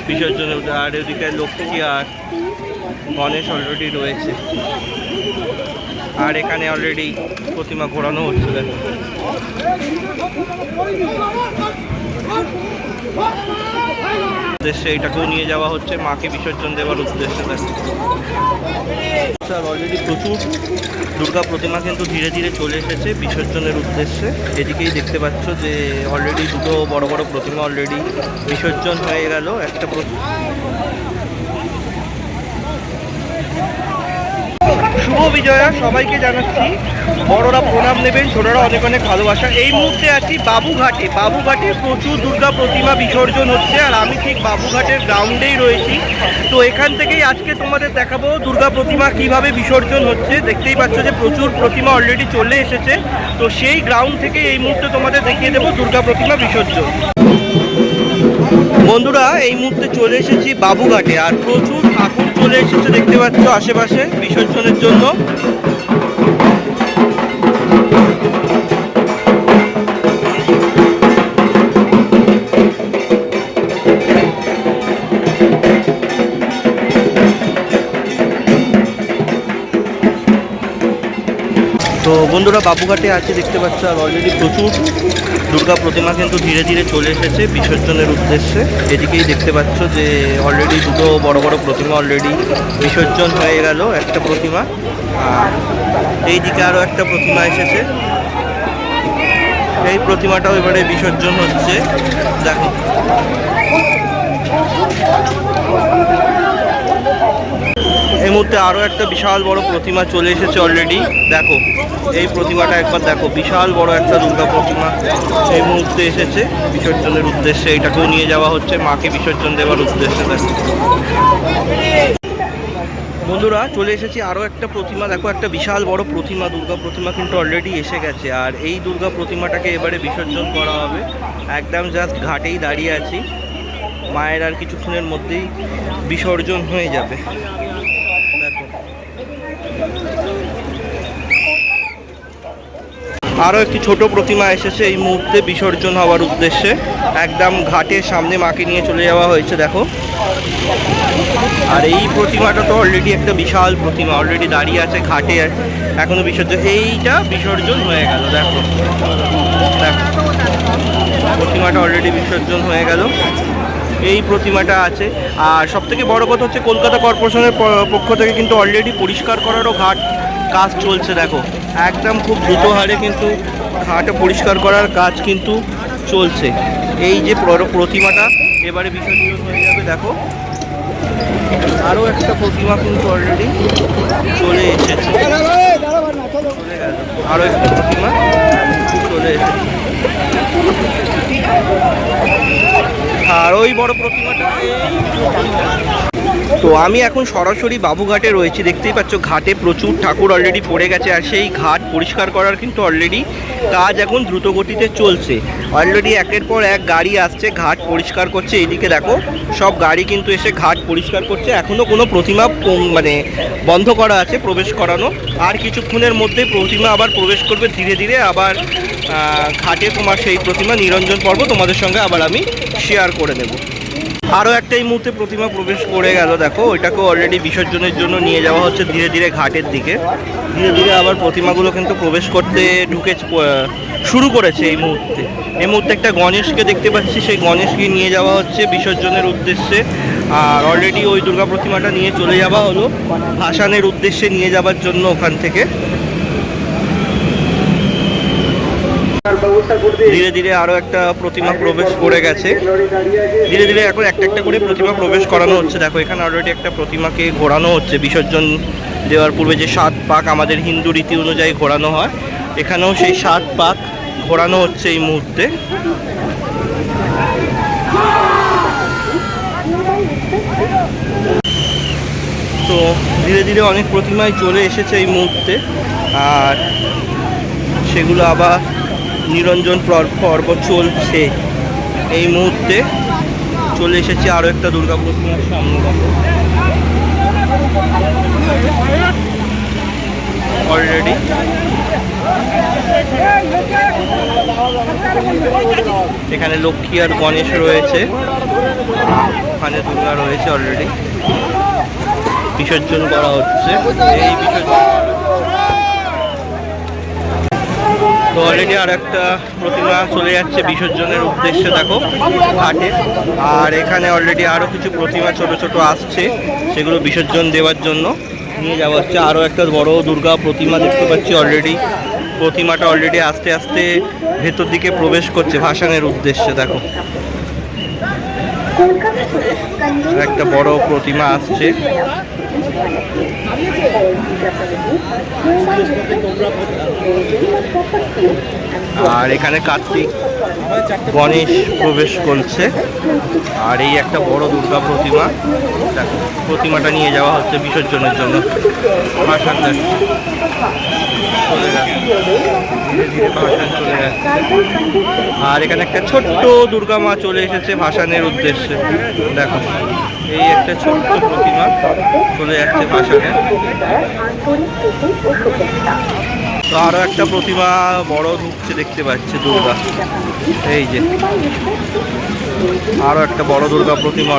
বিসর্জনের, আর এদিকে লক্ষ্মী আর গণেশ অলরেডি রয়েছে। আর এখানে অলরেডি প্রতিমা ঘোরানো হচ্ছে। দেখো উদ্দেশ্যে এটাকেও নিয়ে যাওয়া হচ্ছে মাকে বিসর্জন দেওয়ার উদ্দেশ্যে। স্যার অলরেডি প্রচুর দুর্গা প্রতিমা কিন্তু ধীরে ধীরে চলে এসেছে বিসর্জনের উদ্দেশ্যে। এদিকেই দেখতে পাচ্ছ যে অলরেডি দুটো বড় বড় প্রতিমা অলরেডি বিসর্জন হয়ে গেল। একটা শুভ বিজয়া সবাইকে জানাচ্ছি, বড়রা প্রণাম নেবেন, ছোটরা অনেক অনেক ভালোবাসা। এই মুহূর্তে আছি বাবুঘাটে। বাবুঘাটে প্রচুর দুর্গা প্রতিমা বিসর্জন হচ্ছে, আর আমি ঠিক বাবুঘাটের গ্রাউন্ডেই রয়েছি। তো এখান থেকেই আজকে তোমাদের দেখাবো দুর্গা প্রতিমা কিভাবে বিসর্জন হচ্ছে। দেখতেই পাচ্ছ যে প্রচুর প্রতিমা অলরেডি চলে এসেছে। তো সেই গ্রাউন্ড থেকে এই মুহূর্তে তোমাদের দেখিয়ে দেবো দুর্গা প্রতিমা বিসর্জন। বন্ধুরা এই মুহূর্তে চলে এসেছি বাবুঘাটে, আর প্রচুর ঠাকুর চলে এসেছে দেখতে পাচ্ছ আশেপাশে বিসর্জনের জন্য। তো বন্ধুরা বাবুঘাটে আছে দেখতে পাচ্ছ, আর অলরেডি প্রচুর দুর্গা প্রতিমা কিন্তু ধীরে ধীরে চলে এসেছে বিসর্জনের উদ্দেশ্যে। এদিকেই দেখতে পাচ্ছ যে অলরেডি দুটো বড় বড় প্রতিমা অলরেডি বিসর্জন হয়ে গেল। একটা প্রতিমা, আর এইদিকে আরও একটা প্রতিমা এসেছে। এই প্রতিমাটাও এবারে বিসর্জন হচ্ছে। দেখো এই মুহূর্তে আরও একটা বিশাল বড় প্রতিমা চলে এসেছে অলরেডি। দেখো এই প্রতিমাটা একবার দেখো, বিশাল বড় একটা দুর্গা প্রতিমা এই মুহূর্তে এসেছে বিসর্জনের উদ্দেশ্যে। এটাকেও নিয়ে যাওয়া হচ্ছে মাকে বিসর্জন দেওয়ার উদ্দেশ্যে। দেখো বন্ধুরা চলে এসেছি আরও একটা প্রতিমা। দেখো একটা বিশাল বড় প্রতিমা, দুর্গা প্রতিমা কিন্তু অলরেডি এসে গেছে। আর এই দুর্গা প্রতিমাটাকে এবারে বিসর্জন করা হবে। একদম জাস্ট ঘাটেই দাঁড়িয়ে আছি, মায়ের আর কিছুক্ষণের মধ্যেই বিসর্জন হয়ে যাবে। আরও একটি ছোট প্রতিমা এসেছে এই মুহূর্তে বিসর্জন হওয়ার উদ্দেশ্যে। একদম ঘাটের সামনে মাকে নিয়ে চলে যাওয়া হয়েছে। দেখো আর এই প্রতিমাটা তো অলরেডি একটা বিশাল প্রতিমা অলরেডি দাঁড়িয়ে আছে ঘাটে, এখনো বিসর্জন, এইটা বিসর্জন হয়ে গেল। দেখো দেখো প্রতিমাটা অলরেডি বিসর্জন হয়ে গেল। এই প্রতিমাটা আছে। আর সবথেকে বড় কথা হচ্ছে কলকাতা কর্পোরেশনের পক্ষ থেকে কিন্তু অলরেডি পরিষ্কার করারও ঘাট কাজ চলছে। দেখো একদম খুব দ্রুত হারে কিন্তু ঘাট পরিষ্কার করার কাজ কিন্তু চলছে। এই যে প্রতিমাটা এবারে বিসর্জন হয়ে যাবে। দেখো আরও একটা প্রতিমা কিন্তু অলরেডি চলে এসেছে, চলে গেল। আরও একটা প্রতিমা চলে এসেছে, আর ওই বড় প্রতিমাটা। তো আমি এখন সরাসরি বাবুঘাটে রয়েছি। দেখতেই পাচ্ছ ঘাটে প্রচুর ঠাকুর অলরেডি পড়ে গেছে, আর সেই ঘাট পরিষ্কার করার কিন্তু অলরেডি কাজ এখন দ্রুত গতিতে চলছে। অলরেডি একের পর এক গাড়ি আসছে, ঘাট পরিষ্কার করছে। এইদিকে দেখো সব গাড়ি কিন্তু এসে ঘাট পরিষ্কার করছে। এখনও কোনো প্রতিমা মানে বন্ধ করা আছে প্রবেশ করানো, আর কিছুক্ষণের মধ্যে প্রতিমা আবার প্রবেশ করবে ধীরে ধীরে। আবার ঘাটে তোমার সেই প্রতিমা নিরঞ্জন পর্ব তোমাদের সঙ্গে আবার আমি শেয়ার করে দেব। আরও একটা এই মুহূর্তে প্রতিমা প্রবেশ করে গেল। দেখো ওইটাকেও অলরেডি বিসর্জনের জন্য নিয়ে যাওয়া হচ্ছে ধীরে ধীরে ঘাটের দিকে। ধীরে ধীরে আবার প্রতিমাগুলো কিন্তু প্রবেশ করতে শুরু করেছে এই মুহূর্তে। এই মুহূর্তে একটা গণেশকে দেখতে পাচ্ছি, সেই গণেশকে নিয়ে যাওয়া হচ্ছে বিসর্জনের উদ্দেশ্যে। আর অলরেডি ওই দুর্গা প্রতিমাটা নিয়ে চলে যাওয়া হলো ভাসানের উদ্দেশ্যে নিয়ে যাওয়ার জন্য ওখান থেকে। ধীরে ধীরে আরও একটা প্রতিমা প্রবেশ করে গেছে। ধীরে ধীরে এখন একটা একটা করে প্রতিমা প্রবেশ করানো হচ্ছে। দেখো এখানে অলরেডি একটা প্রতিমাকে ঘোরানো হচ্ছে বিসর্জন দেওয়ার পূর্বে। যে 7 পাক আমাদের হিন্দু রীতি অনুযায়ী ঘোরানো হয়, এখানেও সেই 7 পাক ঘোরানো হচ্ছে এই মুহূর্তে। তো ধীরে ধীরে অনেক প্রতিমাই চলে এসেছে এই মুহূর্তে, আর সেগুলো আবার নিরঞ্জন পর্ব চলছে। এই মুহূর্তে চলে এসেছি আরও একটা দুর্গা প্রতিমার সামনে। অলরেডি এখানে লক্ষ্মী আর গণেশ রয়েছে, ওখানে দুর্গা রয়েছে অলরেডি, বিসর্জন করা হচ্ছে। এই বিসর্জন তো অলরেডি আর একটা প্রতিমা চলে যাচ্ছে বিসর্জনের উদ্দেশ্যে, দেখো ঘাটে। আর এখানে অলরেডি আরও কিছু প্রতিমা ছোট ছোট আসছে, সেগুলো বিসর্জন দেওয়ার জন্য নিয়ে যাওয়া হচ্ছে। আরও একটা বড় দুর্গা প্রতিমা দেখতে পাচ্ছি অলরেডি, প্রতিমাটা অলরেডি আস্তে আস্তে ভেতর দিকে প্রবেশ করছে ভাসানের উদ্দেশ্যে। দেখো একটা বড় প্রতিমা আসছে। আর এখানে কার্তিক গণেশ প্রবেশ করছে। আর এই একটা বড় দুর্গা প্রতিমা, প্রতিমাটা নিয়ে যাওয়া হচ্ছে বিসর্জনের জন্য। ভাসান যাচ্ছে, চলে যাচ্ছে, ধীরে ধীরে ভাসান চলে যাচ্ছে। আর এখানে একটা ছোট্ট দুর্গা মা চলে এসেছে ভাসানের উদ্দেশ্যে। দেখো এই একটা ছোট্ট প্রতিমা চলে যাচ্ছে ভাসানে। তো আরো একটা প্রতিমা বড় ঢুকছে দেখতে পাচ্ছি, দুর্গা। এই যে আরো একটা বড় দুর্গা প্রতিমা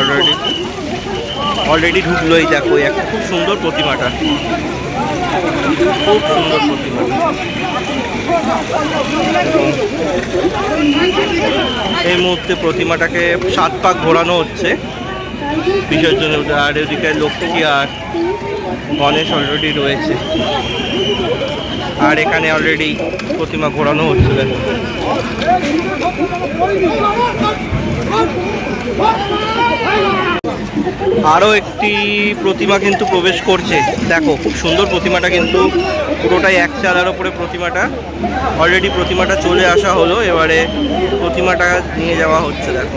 অলরেডি ঢুকলো। এই দেখো একটা খুব সুন্দর প্রতিমাটা, খুব সুন্দর প্রতিমা। এই মুহূর্তে প্রতিমাটাকে 7 পাক ঘোরানো হচ্ছে বিসর্জনের। আর এদিকে লক্ষ্মী আর গণেশ অলরেডি রয়েছে। আর এখানে অলরেডি প্রতিমা ঘোরানো হচ্ছে। আরও একটি প্রতিমা কিন্তু প্রবেশ করছে, দেখো খুব সুন্দর প্রতিমাটা, কিন্তু পুরোটাই এক চালার ওপরে প্রতিমাটা। অলরেডি প্রতিমাটা চলে আসা হলো, এবারে প্রতিমাটা নিয়ে যাওয়া হচ্ছে। দেখো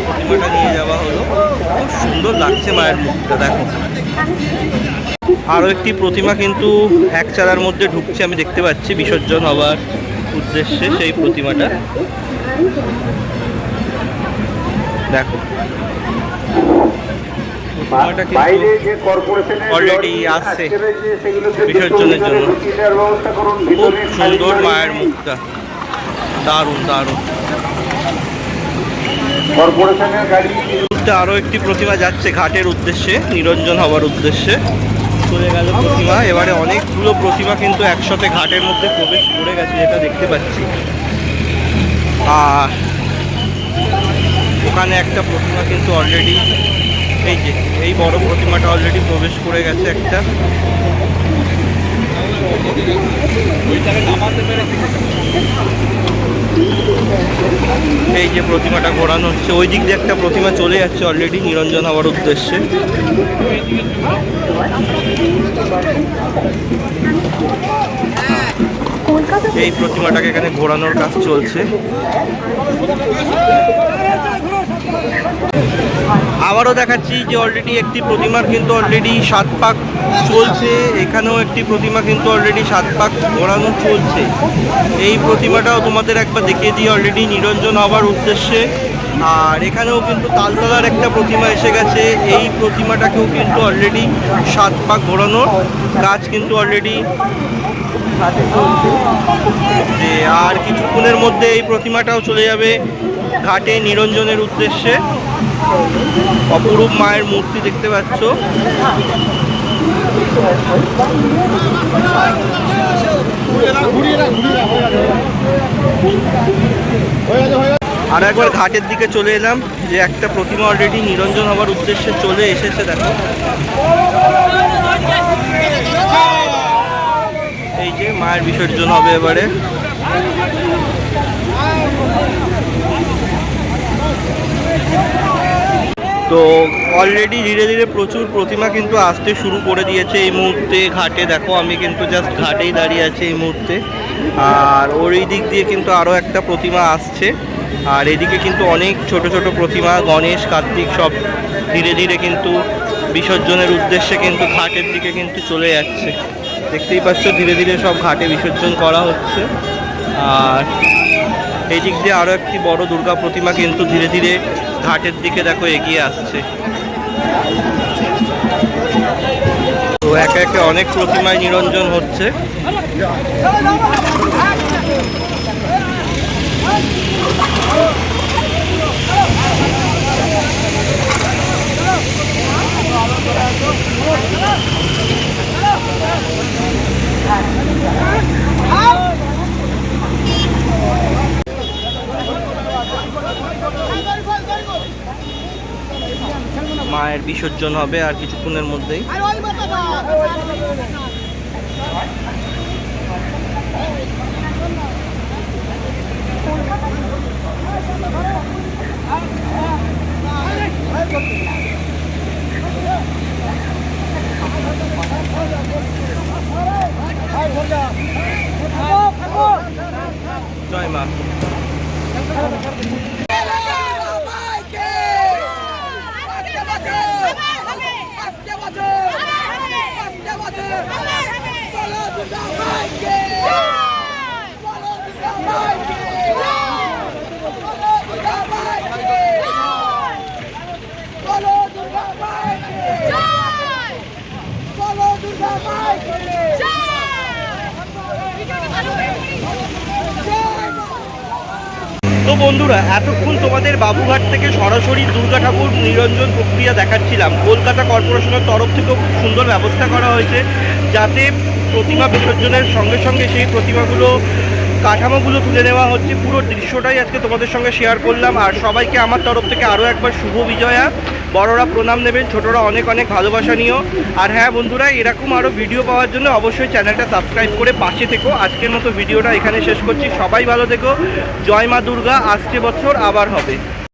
প্রতিমাটা নিয়ে যাওয়া হলো, খুব সুন্দর লাগছে মায়ের মুখটা। দেখো আরও একটি প্রতিমা কিন্তু এক চালার মধ্যে ঢুকছে, আমি দেখতে পাচ্ছি বিসর্জন হওয়ার উদ্দেশ্যে সেই প্রতিমাটা। দেখো প্রতিমাটা কিন্তু অলরেডি আসছে বিসর্জনের জন্য। খুব সুন্দর মায়ের মুখটা, দারুণ দারুণ। আরও একটি প্রতিমা যাচ্ছে ঘাটের উদ্দেশ্যে, নিরঞ্জন হওয়ার উদ্দেশ্যে। চলে গেল প্রতিমা। এবারে অনেকগুলো প্রতিমা কিন্তু একসাথে ঘাটের মধ্যে প্রবেশ করে গেছে, যেটা দেখতে পাচ্ছি। আর ওখানে একটা প্রতিমা কিন্তু অলরেডি, এই যে এই বড় প্রতিমাটা অলরেডি প্রবেশ করে গেছে একটা। এই যে প্রতিমাটা ঘোরানো হচ্ছে, ওই দিক দিয়ে একটা প্রতিমা চলে যাচ্ছে অলরেডি নিরঞ্জন হওয়ার উদ্দেশ্যে। এই প্রতিমাটাকে এখানে ঘোরানোর কাজ চলছে। আবারও দেখাচ্ছি যে অলরেডি একটি প্রতিমার কিন্তু অলরেডি 7 পাক চলছে। এখানেও একটি প্রতিমা কিন্তু অলরেডি 7 পাক ঘোরানো চলছে। এই প্রতিমাটাও তোমাদের একবার দেখিয়ে দিই, অলরেডি নিরঞ্জন হওয়ার উদ্দেশ্যে। আর এখানেও কিন্তু তালতলার একটা প্রতিমা এসে গেছে, এই প্রতিমাটাকেও কিন্তু অলরেডি 7 পাক ঘোরানোর কাজ কিন্তু অলরেডি হাতে চলছে। যে আর কিছুক্ষণের মধ্যে এই প্রতিমাটাও চলে যাবে ঘাটে নিরঞ্জনের উদ্দেশ্যে। অপরূপ মায়ের মূর্তি দেখতে পাচ্ছ। আর একবার ঘাটের দিকে চলে এলাম, যে একটা প্রতিমা অলরেডি নিরঞ্জন হওয়ার উদ্দেশ্যে চলে এসেছে। দেখো এই যে মায়ের বিসর্জন হবে এবারে। তো অলরেডি ধীরে ধীরে প্রচুর প্রতিমা কিন্তু আসতে শুরু করে দিয়েছে এই মুহূর্তে ঘাটে। দেখো আমি কিন্তু জাস্ট ঘাটেই দাঁড়িয়ে আছি এই মুহূর্তে। আর ওর এই দিক দিয়ে কিন্তু আরও একটা প্রতিমা আসছে। আর এদিকে কিন্তু অনেক ছোট ছোট প্রতিমা, গণেশ কার্তিক সব ধীরে ধীরে কিন্তু বিসর্জনের উদ্দেশ্যে কিন্তু ঘাটের দিকে কিন্তু চলে যাচ্ছে। দেখতেই পাচ্ছ ধীরে ধীরে সব ঘাটে বিসর্জন করা হচ্ছে। আর এই দিক দিয়ে আরও একটি বড় দুর্গা প্রতিমা কিন্তু ধীরে ধীরে ঘাটের দিকে দেখো এগিয়ে আসছে। তো একে একে অনেক প্রতিমায় নিরঞ্জন হচ্ছে। মায়ের বিসর্জন হবে আর কিছুক্ষণের মধ্যেই। জয় মা। তো বন্ধুরা, এতক্ষণ তোমাদের বাবুঘাট থেকে সরাসরি দুর্গা ঠাকুর নিরঞ্জন প্রক্রিয়া দেখাচ্ছিলাম। কলকাতা কর্পোরেশনের তরফ থেকেও খুব সুন্দর ব্যবস্থা করা হয়েছে, যাতে প্রতিমা বিসর্জনের সঙ্গে সঙ্গে সেই প্রতিমাগুলো কাঠামোগুলো তুলে নেওয়া হচ্ছে। পুরো দৃশ্যটাই আজকে তোমাদের সঙ্গে শেয়ার করলাম। আর সবাইকে আমার তরফ থেকে আরও একবার শুভ বিজয়া। বড়রা প্রণাম নেবেন, ছোটরা অনেক অনেক ভালোবাসা নিও। আর হ্যাঁ বন্ধুরা, এরকম আরও ভিডিও পাওয়ার জন্য অবশ্যই চ্যানেলটা সাবস্ক্রাইব করে পাশে থেকো। আজকের মতো ভিডিওটা এখানে শেষ করছি। সবাই ভালো থেকো। জয় মা দুর্গা। আসছে বছর আবার হবে।